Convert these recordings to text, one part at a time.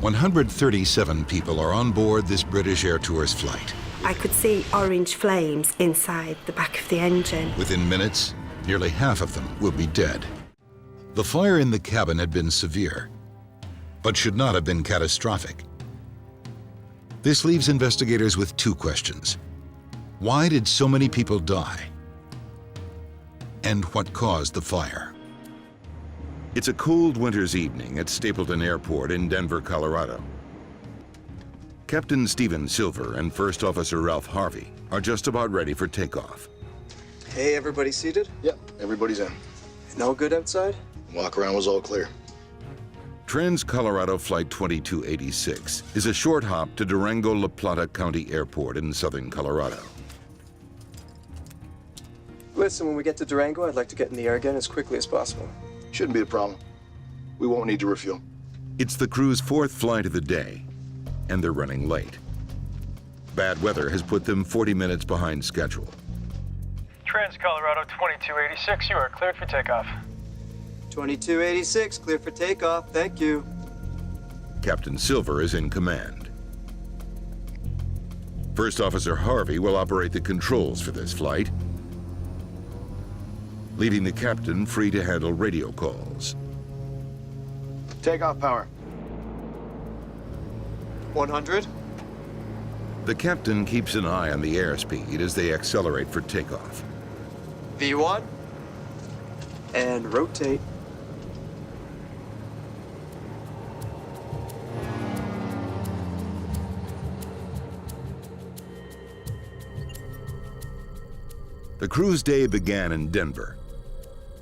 137 people are on board this British Air Tours flight. I could see orange flames inside the back of the engine. Within minutes, nearly half of them will be dead. The fire in the cabin had been severe, but should not have been catastrophic. This leaves investigators with two questions. Why did so many people die? And what caused the fire? It's a cold winter's evening at Stapleton Airport in Denver, Colorado. Captain Stephen Silver and First Officer Ralph Harvey are just about ready for takeoff. Hey, everybody seated? Yep, everybody's in. No good outside? Walk around was all clear. Trans-Colorado Flight 2286 is a short hop to Durango-La Plata County Airport in southern Colorado. Listen, when we get to Durango, I'd like to get in the air again as quickly as possible. Shouldn't be a problem. We won't need to refuel. It's the crew's fourth flight of the day, and they're running late. Bad weather has put them 40 minutes behind schedule. Trans-Colorado 2286, you are cleared for takeoff. 2286, clear for takeoff. Thank you. Captain Silver is in command. First Officer Harvey will operate the controls for this flight, leaving the captain free to handle radio calls. Takeoff power. 100. The captain keeps an eye on the airspeed as they accelerate for takeoff. V1. And rotate. The crew's day began in Denver.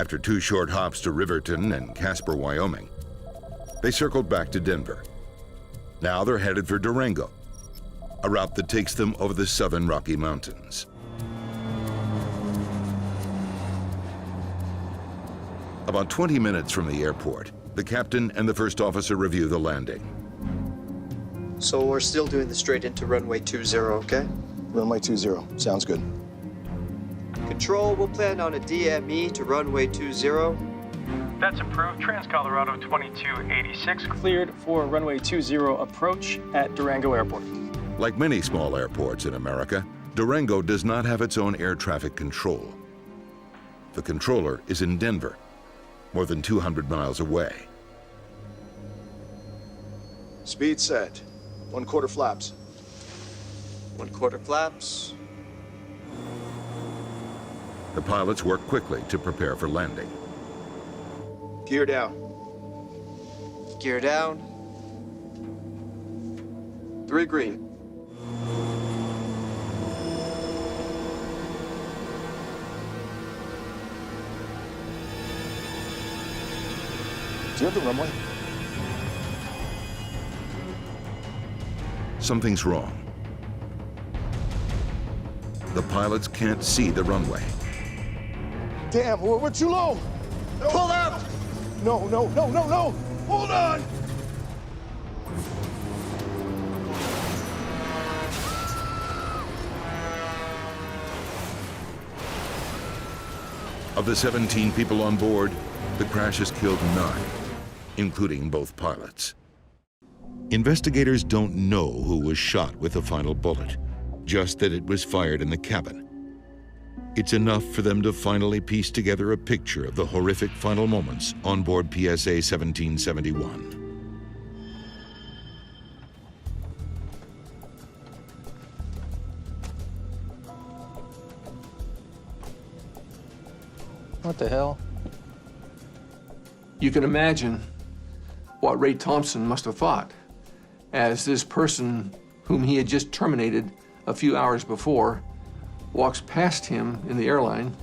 After two short hops to Riverton and Casper, Wyoming, they circled back to Denver. Now they're headed for Durango, a route that takes them over the southern Rocky Mountains. About 20 minutes from the airport, the captain and the first officer review the landing. So we're still doing the straight into runway 20, okay? Runway 20, sounds good. Control, we'll plan on a DME to runway 20. That's approved. Trans-Colorado 2286, cleared for runway 20 approach at Durango Airport. Like many small airports in America, Durango does not have its own air traffic control. The controller is in Denver, more than 200 miles away. Speed set. 1/4 flaps. 1/4 flaps. The pilots work quickly to prepare for landing. Gear down. Gear down. 3 green. Do you have the runway? Something's wrong. The pilots can't see the runway. Damn, we're too low. Pull out! No. Hold on. Of the 17 people on board, the crash has killed 9, including both pilots. Investigators don't know who was shot with the final bullet, just that it was fired in the cabin. It's enough for them to finally piece together a picture of the horrific final moments on board PSA 1771. What the hell? You can imagine what Ray Thompson must have thought as this person whom he had just terminated a few hours before walks past him in the airline,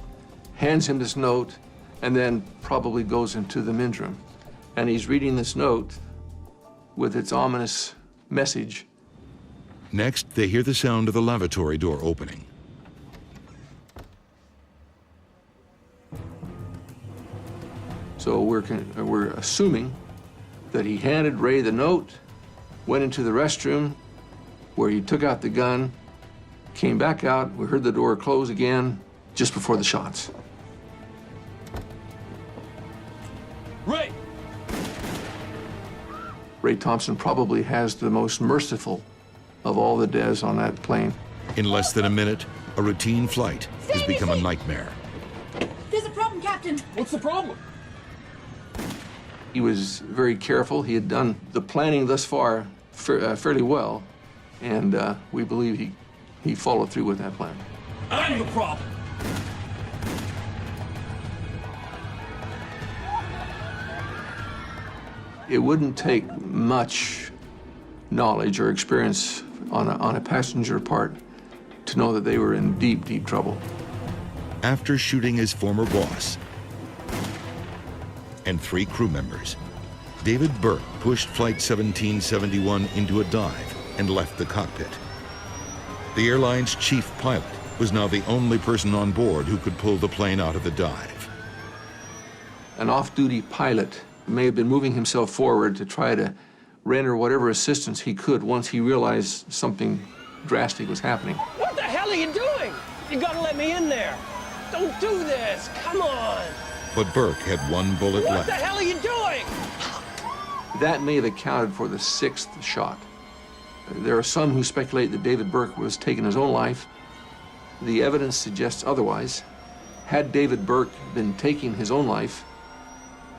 hands him this note, and then probably goes into the men's room. And he's reading this note with its ominous message. Next, they hear the sound of the lavatory door opening. So we're assuming that he handed Ray the note, went into the restroom where he took out the gun, came back out, we heard the door close again just before the shots. Ray! Ray Thompson probably has the most merciful of all the deaths on that plane. In less than a minute, a routine flight has become a nightmare. There's a problem, Captain. What's the problem? He was very careful. He had done the planning thus far fairly well, and we believe he followed through with that plan. I'm the problem. It wouldn't take much knowledge or experience on a passenger part to know that they were in deep, deep trouble. After shooting his former boss and 3 crew members, David Burke pushed Flight 1771 into a dive and left the cockpit. The airline's chief pilot was now the only person on board who could pull the plane out of the dive. An off-duty pilot may have been moving himself forward to try to render whatever assistance he could once he realized something drastic was happening. What the hell are you doing? You gotta let me in there. Don't do this. Come on. But Burke had 1 bullet What left. the hell are you doing? That may have accounted for the 6th shot. There are some who speculate that David Burke was taking his own life. The evidence suggests otherwise. Had David Burke been taking his own life,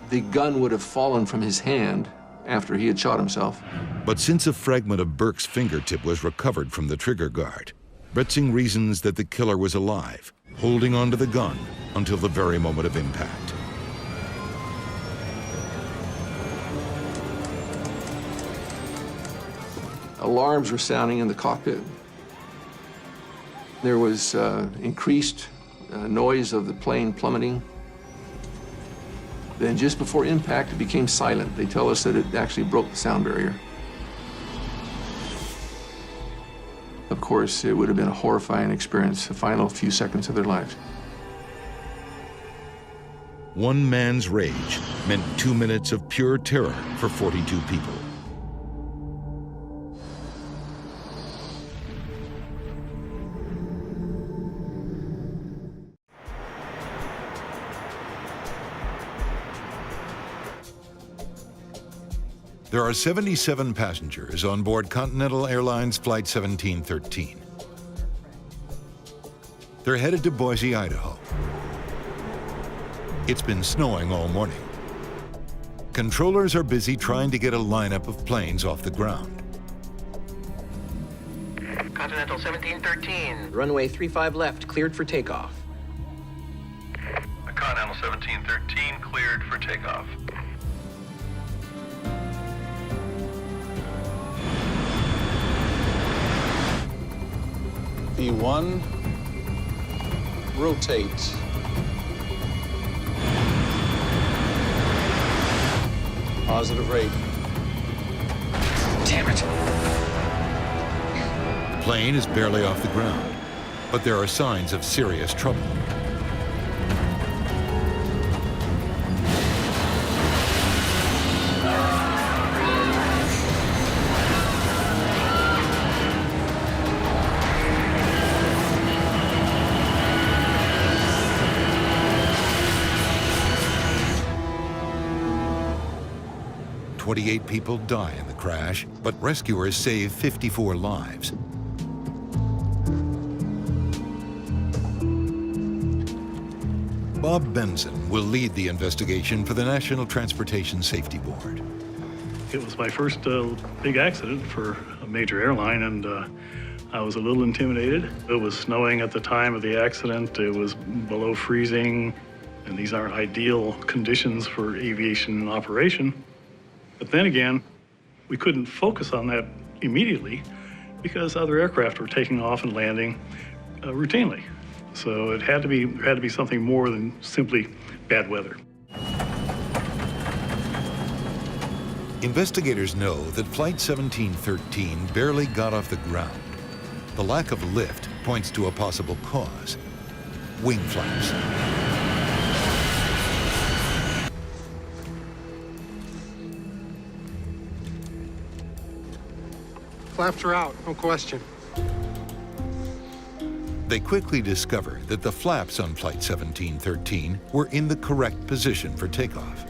the gun would have fallen from his hand after he had shot himself. But since a fragment of Burke's fingertip was recovered from the trigger guard, Bretzing reasons that the killer was alive, holding onto the gun until the very moment of impact. Alarms were sounding in the cockpit. There was increased noise of the plane plummeting. Then just before impact, it became silent. They tell us that it actually broke the sound barrier. Of course, it would have been a horrifying experience, the final few seconds of their lives. One man's rage meant 2 minutes of pure terror for 42 people. There are 77 passengers on board Continental Airlines Flight 1713. They're headed to Boise, Idaho. It's been snowing all morning. Controllers are busy trying to get a lineup of planes off the ground. Continental 1713. Runway 35 left, cleared for takeoff. Continental 1713, cleared for takeoff. V1, rotate. Positive rate. Damn it. The plane is barely off the ground, but there are signs of serious trouble. "28 people die in the crash, but rescuers save 54 lives. Bob Benson will lead the investigation for the National Transportation Safety Board. It was my first big accident for a major airline, and I was a little intimidated. It was snowing at the time of the accident. It was below freezing, and these aren't ideal conditions for aviation operation. But then again, we couldn't focus on that immediately because other aircraft were taking off and landing routinely. So it had to be something more than simply bad weather. Investigators know that Flight 1713 barely got off the ground. The lack of lift points to a possible cause: wing flaps. Flaps are out, no question. They quickly discover that the flaps on Flight 1713 were in the correct position for takeoff.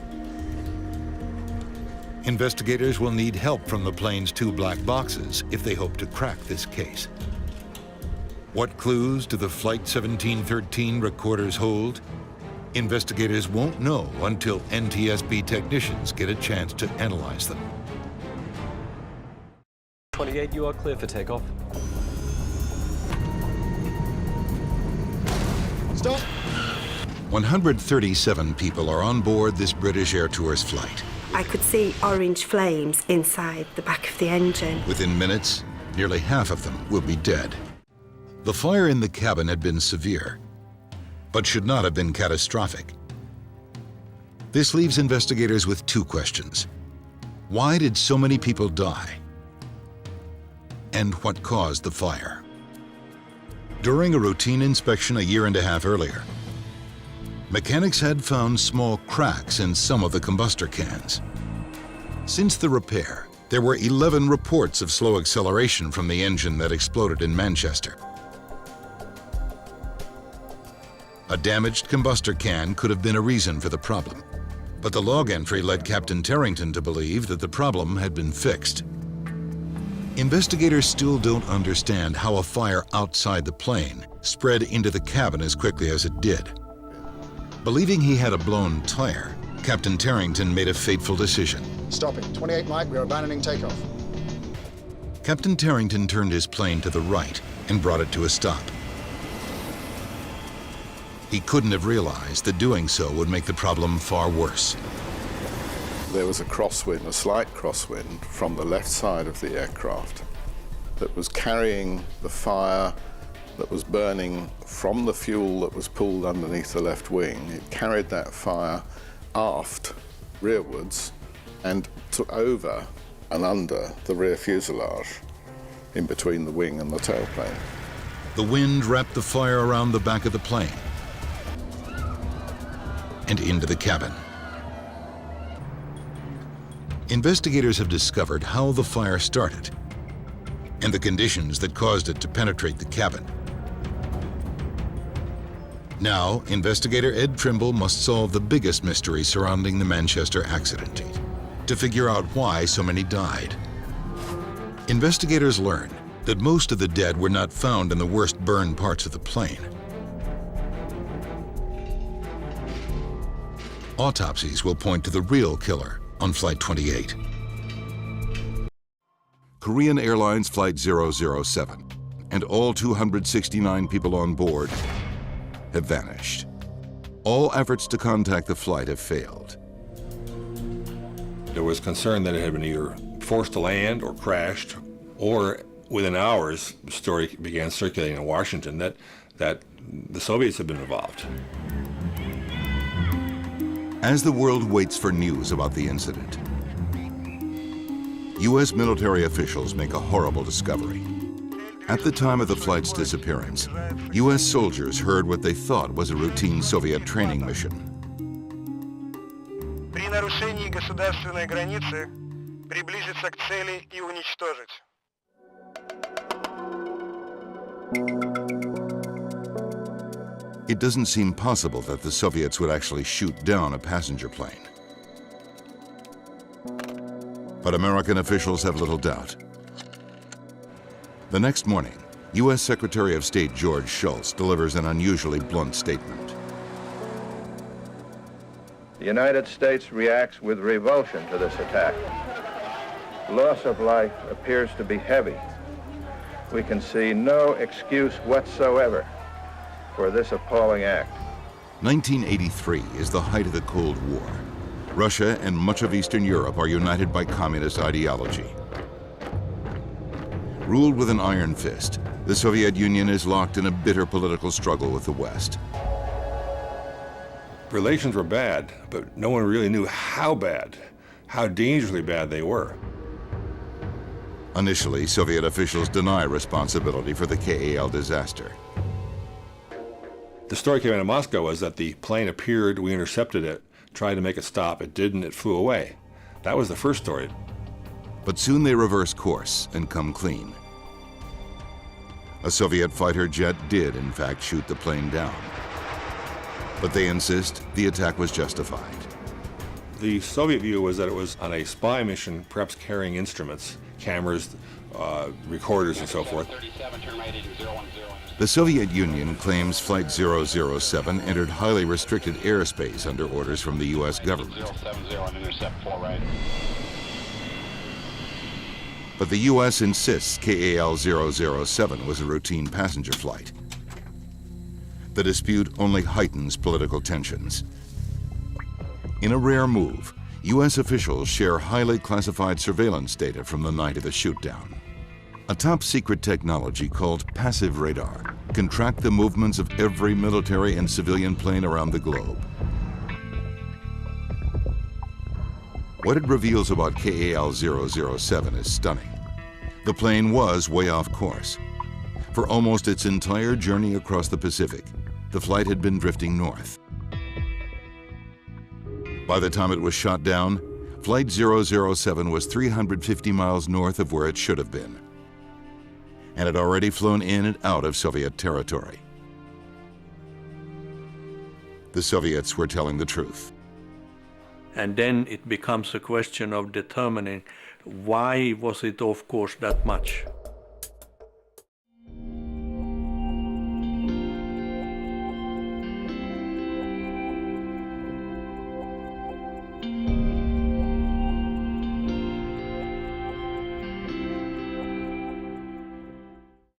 Investigators will need help from the plane's 2 black boxes if they hope to crack this case. What clues do the Flight 1713 recorders hold? Investigators won't know until NTSB technicians get a chance to analyze them. 28, you are clear for takeoff. Stop. 137 people are on board this British Air Tours flight. I could see orange flames inside the back of the engine. Within minutes, nearly half of them will be dead. The fire in the cabin had been severe, but should not have been catastrophic. This leaves investigators with 2 questions. Why did so many people die? And what caused the fire? During a routine inspection a year and a half earlier, mechanics had found small cracks in some of the combustor cans. Since the repair, there were 11 reports of slow acceleration from the engine that exploded in Manchester. A damaged combustor can could have been a reason for the problem, but the log entry led Captain Terrington to believe that the problem had been fixed. Investigators still don't understand how a fire outside the plane spread into the cabin as quickly as it did. Believing he had a blown tire, Captain Terrington made a fateful decision. Stopping. 28 Mike, we are abandoning takeoff. Captain Terrington turned his plane to the right and brought it to a stop. He couldn't have realized that doing so would make the problem far worse. There was a crosswind, a slight crosswind, from the left side of the aircraft that was carrying the fire that was burning from the fuel that was pulled underneath the left wing. It carried that fire aft, rearwards, and took over and under the rear fuselage, in between the wing and the tailplane. The wind wrapped the fire around the back of the plane and into the cabin. Investigators have discovered how the fire started and the conditions that caused it to penetrate the cabin. Now, investigator Ed Trimble must solve the biggest mystery surrounding the Manchester accident, to figure out why so many died. Investigators learn that most of the dead were not found in the worst burned parts of the plane. Autopsies will point to the real killer on Flight 28. Korean Airlines Flight 007 and all 269 people on board have vanished. All efforts to contact the flight have failed. There was concern that it had been either forced to land or crashed, or within hours, the story began circulating in Washington that the Soviets had been involved. As the world waits for news about the incident, U.S. military officials make a horrible discovery. At the time of the flight's disappearance, U.S. soldiers heard what they thought was a routine Soviet training mission. При нарушении государственной границы приблизиться к цели и уничтожить. It doesn't seem possible that the Soviets would actually shoot down a passenger plane. But American officials have little doubt. The next morning, U.S. Secretary of State George Shultz delivers an unusually blunt statement. The United States reacts with revulsion to this attack. Loss of life appears to be heavy. We can see no excuse whatsoever for this appalling act. 1983 is the height of the Cold War. Russia and much of Eastern Europe are united by communist ideology. Ruled with an iron fist, the Soviet Union is locked in a bitter political struggle with the West. Relations were bad, but no one really knew how bad, how dangerously bad they were. Initially, Soviet officials deny responsibility for the KAL disaster. The story came out of Moscow was that the plane appeared, we intercepted it, tried to make it stop, it didn't, it flew away. That was the first story. But soon they reverse course and come clean. A Soviet fighter jet did, in fact, shoot the plane down. But they insist the attack was justified. The Soviet view was that it was on a spy mission, perhaps carrying instruments, cameras, recorders, and so forth. The Soviet Union claims Flight 007 entered highly restricted airspace under orders from the U.S. government. But the U.S. insists KAL-007 was a routine passenger flight. The dispute only heightens political tensions. In a rare move, U.S. officials share highly classified surveillance data from the night of the shootdown. A top-secret technology called passive radar can track the movements of every military and civilian plane around the globe. What it reveals about KAL-007 is stunning. The plane was way off course. For almost its entire journey across the Pacific, the flight had been drifting north. By the time it was shot down, Flight 007 was 350 miles north of where it should have been, and had already flown in and out of Soviet territory. The Soviets were telling the truth. And then it becomes a question of determining why was it off course that much.